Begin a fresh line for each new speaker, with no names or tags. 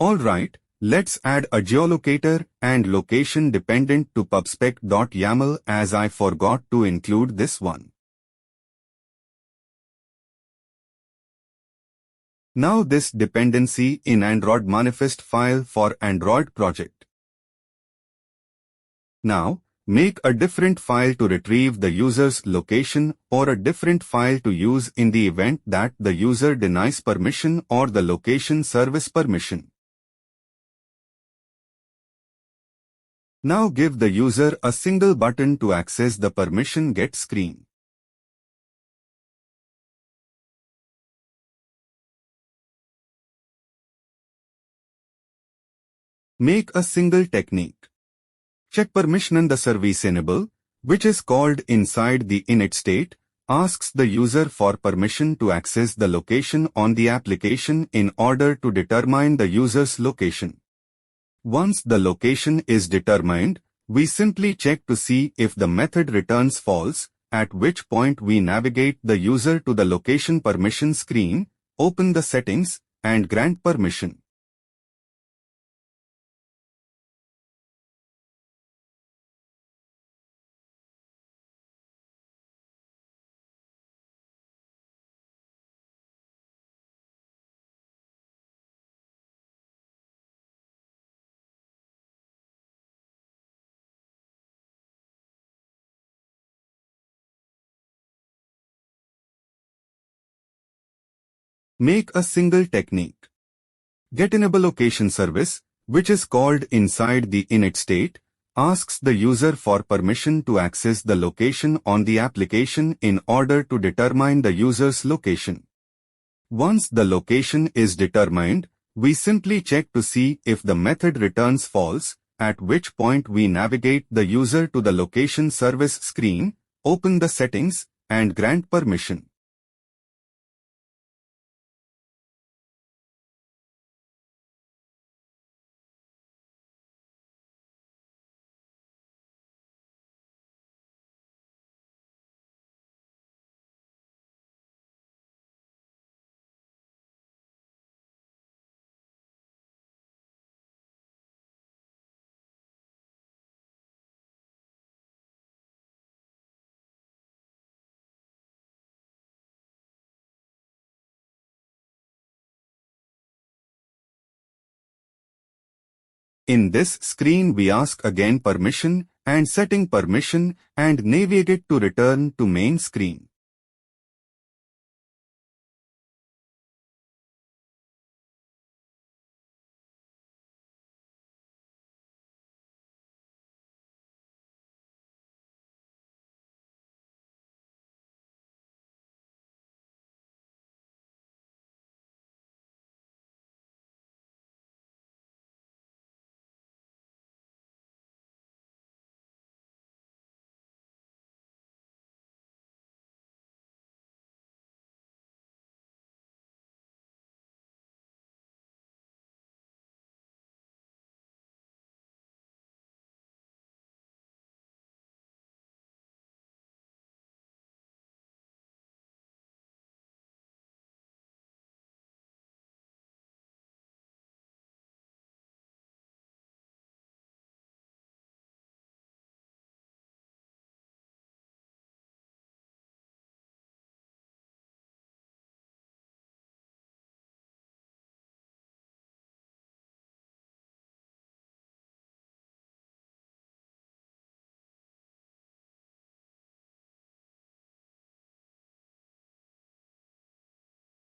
Alright, let's add a geolocator and location dependent to pubspec.yaml as I forgot to include this one. Now this dependency in Android manifest file for Android project. Now, make a different file to retrieve the user's location or a different file to use in the event that the user denies permission or the location service permission. Now give the user a single button to access the permission get screen. Make a single technique. Check permission and the service enable, which is called inside the init state, asks the user for permission to access the location on the application in order to determine the user's location. Once the location is determined, we simply check to see if the method returns false, at which point we navigate the user to the location permission screen, open the settings, and grant permission. Make a single technique. Get enable location service, which is called inside the init state, asks the user for permission to access the location on the application in order to determine the user's location. Once the location is determined, we simply check to see if the method returns false, at which point we navigate the user to the location service screen, open the settings, and grant permission. In this screen we ask again permission and setting permission and navigate to return to main screen.